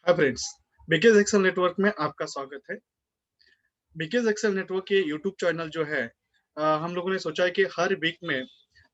Hi friends, बीकेज Excel network में आपका स्वागत है। बीकेज एक्सेल नेटवर्क के यूट्यूब चैनल जो है हम लोगों ने सोचा है कि हर वीक में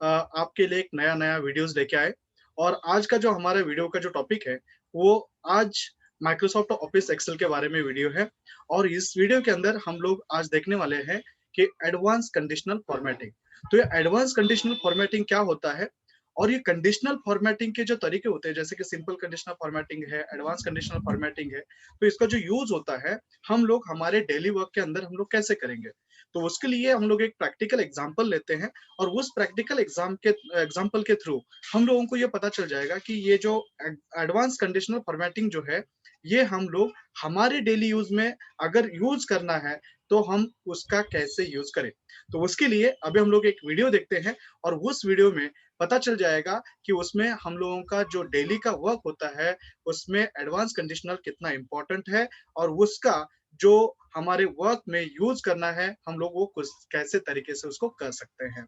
आपके लिए एक नया नया वीडियोस लेके आए। और आज का जो हमारे वीडियो का जो टॉपिक है वो आज माइक्रोसॉफ्ट ऑफिस एक्सेल के बारे में वीडियो है। और इस वीडियो के अंदर हम लोग आज देखने वाले हैं कि एडवांस कंडीशनल फॉर्मेटिंग। तो ये एडवांस कंडीशनल फॉर्मेटिंग क्या होता है और ये कंडीशनल फॉर्मेटिंग के जो तरीके होते हैं, जैसे कि सिंपल कंडीशनल फॉर्मेटिंग है, एडवांस कंडीशनल फॉर्मेटिंग है, तो इसका जो यूज होता है हम लोग हमारे डेली वर्क के अंदर हम लोग कैसे करेंगे। तो उसके लिए हम लोग एक प्रैक्टिकल एग्जांपल लेते हैं और उस प्रैक्टिकल एग्जांपल के थ्रू हम लोगों को ये पता चल जाएगा कि ये जो एडवांस कंडीशनल फॉर्मेटिंग जो है ये हम लोग हमारे डेली यूज में अगर यूज करना है तो हम उसका कैसे यूज करें। तो उसके लिए अभी हम लोग एक वीडियो देखते हैं और उस वीडियो में पता चल जाएगा कि उसमें हम लोगों का जो डेली का वर्क होता है उसमें एडवांस कंडीशनल कितना इंपॉर्टेंट है और उसका जो हमारे वर्क में यूज करना है हम लोग वो कुछ कैसे तरीके से उसको कर सकते हैं।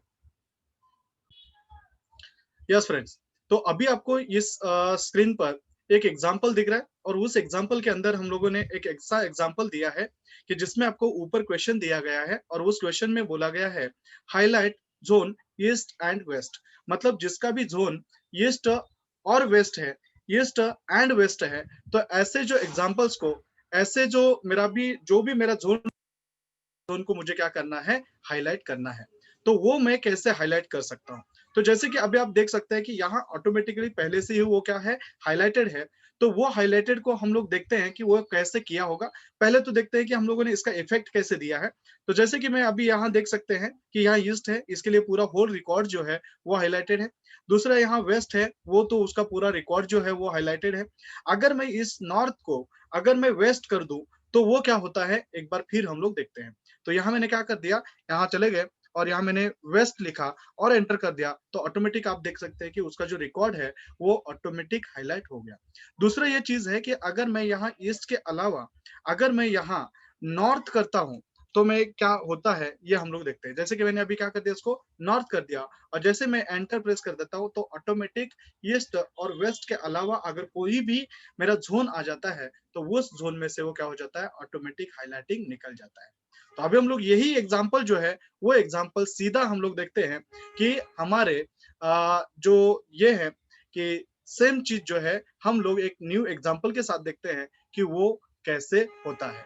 यस फ्रेंड्स, तो अभी आपको इस स्क्रीन पर एक एग्जाम्पल दिख रहा है और उस एग्जाम्पल के अंदर हम लोगों ने एक ऐसा एग्जाम्पल दिया है कि जिसमें आपको ऊपर क्वेश्चन दिया गया है और उस क्वेश्चन में बोला गया है highlight zone east and west. मतलब जिसका भी जोन ईस्ट और वेस्ट है, ईस्ट एंड वेस्ट है, तो ऐसे जो एग्जाम्पल्स को, ऐसे जो भी मेरा जोन को मुझे क्या करना है, हाईलाइट करना है। तो वो मैं कैसे हाईलाइट कर सकता हूँ। तो जैसे कि अभी आप देख सकते हैं कि यहाँ ऑटोमेटिकली पहले से ही वो क्या है, हाईलाइटेड है। तो वो हाईलाइटेड को हम लोग देखते हैं कि वो कैसे किया होगा। पहले तो देखते हैं कि हम लोगों ने इसका इफेक्ट कैसे दिया है। तो जैसे कि मैं अभी यहाँ देख सकते हैं कि यहाँ ईस्ट है, इसके लिए पूरा होल रिकॉर्ड जो है वो हाईलाइटेड है। दूसरा यहाँ वेस्ट है, वो तो उसका पूरा रिकॉर्ड जो है वो हाईलाइटेड है। अगर मैं इस नॉर्थ को अगर मैं वेस्ट कर दूं तो वो क्या होता है, एक बार फिर हम लोग देखते हैं। तो यहाँ मैंने क्या कर दिया, यहाँ चले गए और यहाँ मैंने वेस्ट लिखा और एंटर कर दिया तो ऑटोमेटिक आप देख सकते हैं कि उसका जो रिकॉर्ड है वो ऑटोमेटिक हाईलाइट हो गया। दूसरा ये चीज है कि अगर मैं यहाँ ईस्ट के अलावा अगर मैं यहाँ नॉर्थ करता हूँ तो मैं क्या होता है ये हम लोग देखते हैं। जैसे कि मैंने अभी क्या कर दिया, इसको नॉर्थ कर दिया और जैसे मैं एंटर प्रेस कर देता हूँ तो ऑटोमेटिक ईस्ट और वेस्ट के अलावा अगर कोई भी मेरा जोन आ जाता है तो उस जोन में से वो क्या हो जाता है, ऑटोमेटिक हाईलाइटिंग निकल जाता है। तो अभी हम लोग यही एग्जाम्पल जो है वो एग्जाम्पल सीधा हम लोग देखते हैं कि हमारे जो ये है कि सेम चीज जो है हम लोग एक न्यू एग्जाम्पल के साथ देखते हैं कि वो कैसे होता है।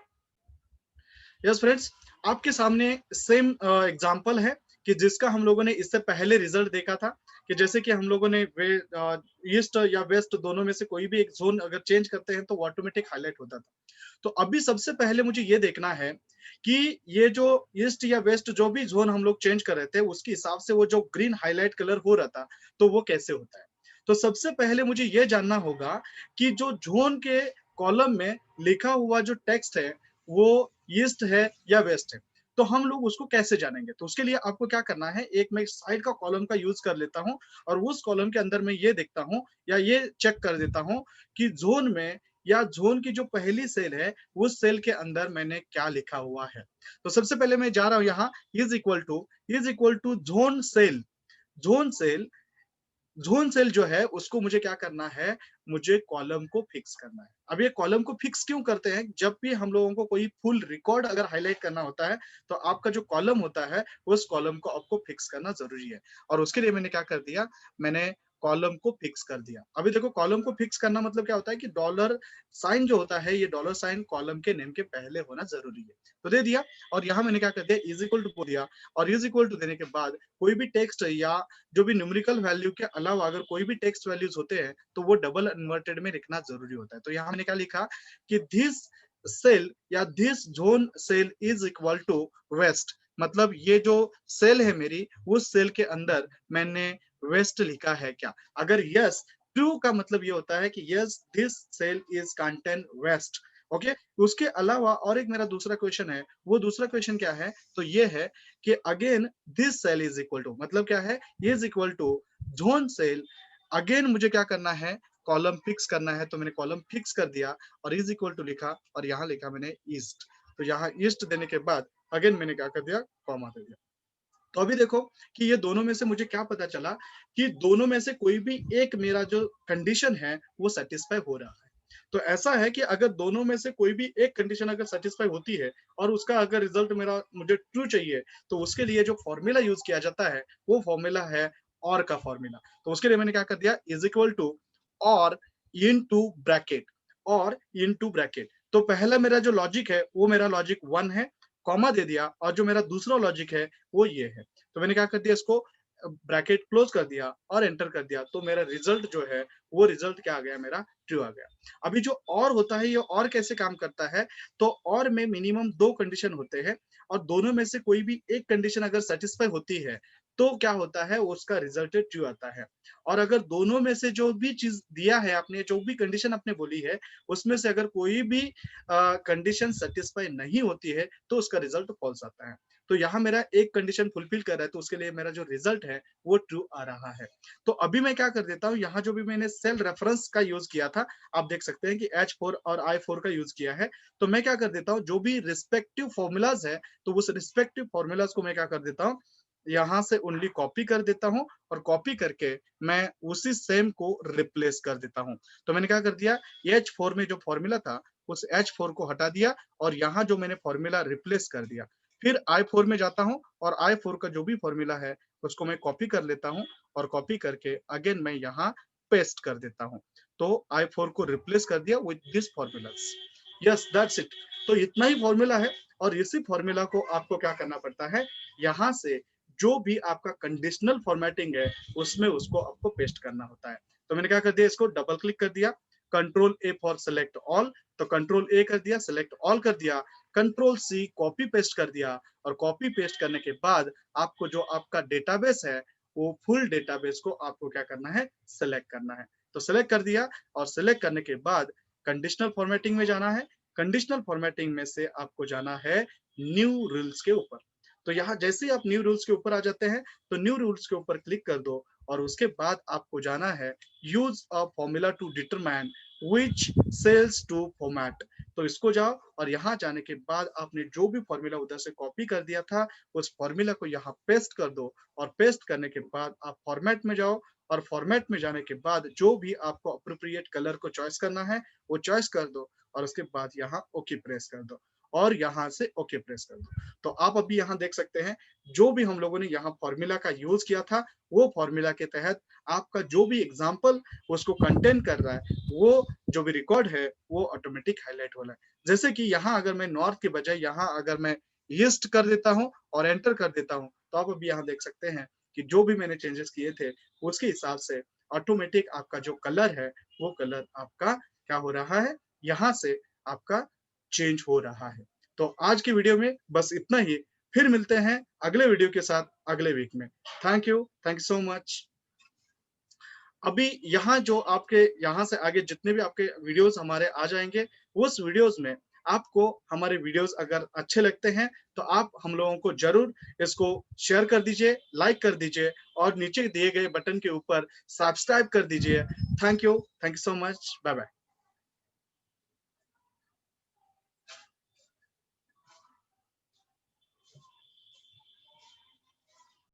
यस फ्रेंड्स, आपके सामने सेम एग्जांपल है कि जिसका हम लोगों ने इससे पहले रिजल्ट देखा था कि जैसे कि हम लोगों ने ईस्ट या वेस्ट दोनों में से कोई भी एक जोन अगर चेंज करते हैं तो वो ऑटोमेटिक हाईलाइट होता था। तो अभी सबसे पहले मुझे ये देखना है कि ये जो ईस्ट या वेस्ट जो भी जोन हम लोग चेंज कर रहे थे उसके हिसाब से वो जो ग्रीन हाईलाइट कलर हो रहा था तो वो कैसे होता है। तो सबसे पहले मुझे ये जानना होगा कि जो जोन के कॉलम में लिखा हुआ जो टेक्स्ट है वो ईस्ट है या वेस्ट है। तो हम लोग उसको कैसे जानेंगे, तो उसके लिए आपको क्या करना है, एक मैं साइड का कॉलम का यूज कर लेता हूं और उस कॉलम के अंदर मैं ये देखता हूं या ये चेक कर देता हूं कि जोन में या जोन की जो पहली सेल है उस सेल के अंदर मैंने क्या लिखा हुआ है। तो सबसे पहले मैं जा रहा हूं यहाँ is equal to zone cell. Zone cell zone cell जो है उसको मुझे क्या करना है, मुझे कॉलम को फिक्स करना है। अब ये कॉलम को फिक्स क्यों करते हैं, जब भी हम लोगों को कोई फुल रिकॉर्ड अगर हाईलाइट करना होता है तो आपका जो कॉलम होता है उस कॉलम को आपको फिक्स करना जरूरी है। और उसके लिए मैंने क्या कर दिया, मैंने कॉलम को फिक्स कर दिया। अभी देखो कॉलम को फिक्स करना मतलब क्या होता है कि डॉलर साइन जो होता है ये डॉलर साइन कॉलम के नेम के पहले होना जरूरी है। तो दे दिया और यहाँ मैंने क्या कर दिया, इज इक्वल टू बोल दिया और इज इक्वल टू देने के बाद कोई भी टेक्स्ट या जो भी न्यूमेरिकल वैल्यू के अलावा अगर कोई भी टेक्स्ट वैल्यूज होते हैं तो वो डबल इन्वर्टेड में लिखना जरूरी होता है। तो यहाँ मैंने क्या लिखा कि दिस सेल या this zone cell is equal to west. मतलब ये जो सेल है मेरी उस सेल के अंदर मैंने वेस्ट लिखा है क्या। अगर यस, ट्रू का मतलब ये होता है कि yes this cell is contain west. Okay, उसके अलावा और एक मेरा दूसरा क्वेश्चन है, वो दूसरा क्वेश्चन क्या है, तो ये है कि again this cell is equal to, मतलब क्या है, is equal to zone cell. Again मुझे क्या करना है, कॉलम फिक्स करना है। तो मैंने कॉलम फिक्स कर दिया और इज इक्वल टू लिखा और यहाँ लिखा मैंने ईस्ट। तो यहाँ ईस्ट देने के बाद अगेन मैंने क्या कर दिया, कॉमा दे दिया। तो अभी देखो कि ये दोनों में से मुझे क्या पता चला कि दोनों में से कोई भी एक मेरा जो कंडीशन है वो सेटिस्फाई हो रहा है। तो ऐसा है कि अगर दोनों में से कोई भी एक कंडीशन अगर सेटिस्फाई होती है और उसका अगर रिजल्ट मेरा मुझे ट्रू चाहिए, तो उसके लिए जो फॉर्मूला यूज किया जाता है वो फॉर्मूला है और का फॉर्मूला। तो उसके लिए मैंने क्या कर दिया, इज इक्वल टू और इनटू ब्रैकेट, और इनटू ब्रैकेट। तो पहला मेरा जो लॉजिक है वो मेरा लॉजिक 1 है, कॉमा दे दिया, और जो मेरा दूसरा लॉजिक है वो ये है। तो मैंने क्या कर दिया, इसको ब्रैकेट क्लोज कर दिया और एंटर कर दिया, तो मेरा रिजल्ट जो है वो रिजल्ट क्या आ गया, मेरा ट्रू आ गया। अभी जो और होता है, ये और कैसे काम करता है, तो और में मिनिमम 2 कंडीशन होते हैं, और दोनों में से कोई भी एक कंडीशन अगर सेटिस्फाई होती है, तो क्या होता है, उसका रिजल्ट ट्रू आता है। और अगर दोनों में से जो भी चीज दिया है आपने, जो भी कंडीशन आपने बोली है, उसमें से अगर कोई भी कंडीशन सेटिस्फाई नहीं होती है, तो उसका रिजल्ट फॉल्स आता है। तो यहाँ मेरा एक कंडीशन फुलफिल कर रहा है, तो उसके लिए मेरा जो रिजल्ट है वो ट्रू आ रहा है। तो अभी मैं क्या कर देता हूँ, यहाँ जो भी मैंने सेल रेफरेंस का यूज किया था, आप देख सकते हैं कि H4 और I4 का यूज किया है। तो मैं क्या कर देता हूँ, जो भी रिस्पेक्टिव फॉर्मूलाज है, तो उस रिस्पेक्टिव फॉर्मूलाज को मैं क्या कर देता हूँ, यहाँ से ओनली कॉपी कर देता हूँ, और कॉपी करके मैं उसी सेम को रिप्लेस कर देता हूँ। तो मैंने क्या कर दिया, H4 में जो फॉर्मूला था उस H4 को हटा दिया, और यहाँ जो मैंने फॉर्मूला रिप्लेस कर दिया। फिर I4 में जाता हूँ, और I4 का जो भी फॉर्मूला है उसको मैं कॉपी कर लेता हूँ, और कॉपी करके अगेन मैं यहाँ पेस्ट कर देता हूँ। तो I4 को रिप्लेस कर दिया with this formulas. Yes, that's it. तो इतना ही फॉर्मूला है, और इसी फॉर्मूला को आपको क्या करना पड़ता है, यहाँ से जो भी आपका कंडीशनल फॉर्मेटिंग है उसमें उसको आपको पेस्ट करना होता है। तो मैंने क्या कर दिया, इसको डबल क्लिक कर दिया, control A for select all, तो कंट्रोल ए कर दिया, सेलेक्ट ऑल कर दिया, कंट्रोल सी कॉपी पेस्ट कर दिया, और कॉपी पेस्ट करने के बाद आपको जो आपका डेटाबेस है वो फुल डेटाबेस को आपको क्या करना है, सेलेक्ट करना है। तो सेलेक्ट कर दिया, और सेलेक्ट करने के बाद कंडीशनल फॉर्मेटिंग में जाना है। कंडीशनल फॉर्मेटिंग में से आपको जाना है न्यू रूल्स के ऊपर। तो यहाँ जैसे ही आप न्यू रूल्स के ऊपर आ जाते हैं, तो न्यू रूल्स के ऊपर क्लिक कर दो, और उसके बाद आपको जाना है use a formula to determine which cells to format. तो इसको जाओ, और यहाँ जाने के बाद आपने जो भी फॉर्मूला उधर से कॉपी कर दिया था उस फॉर्मूला को यहाँ पेस्ट कर दो, और पेस्ट करने के बाद आप फॉर्मेट में जाओ, और फॉर्मेट में जाने के बाद जो भी आपको अप्रोप्रिएट कलर को चॉइस करना है वो चॉइस कर दो, और उसके बाद यहाँ ओके प्रेस कर दो, और यहाँ से ओके प्रेस कर दो। तो आप अभी यहाँ देख सकते हैं जो भी हम लोगों ने यहाँ फॉर्मूला का यूज किया था, वो फॉर्मूला के तहत आपका जो भी एग्जाम्पल उसको कंटेन कर रहा है, वो जो भी रिकॉर्ड है वो ऑटोमेटिक हाईलाइट हो रहा है। जैसे कि यहाँ अगर मैं नॉर्थ के बजाय यहाँ अगर मैं ईस्ट कर देता हूँ और एंटर कर देता हूँ, तो आप अभी यहाँ देख सकते हैं कि जो भी मैंने चेंजेस किए थे उसके हिसाब से ऑटोमेटिक आपका जो कलर है वो कलर आपका क्या हो रहा है, यहाँ से आपका चेंज हो रहा है। तो आज की वीडियो में बस इतना ही। फिर मिलते हैं अगले वीडियो के साथ अगले वीक में। Thank you so much. अभी यहाँ जो आपके यहाँ से आगे जितने भी आपके वीडियोस हमारे आ जाएंगे, उस वीडियोस में आपको हमारे वीडियोस अगर अच्छे लगते हैं तो आप हम लोगों को जरूर इसको शेयर कर दीजिए, लाइक कर दीजिए, और नीचे दिए गए बटन के ऊपर सब्सक्राइब कर दीजिए। Thank you so much. Bye bye.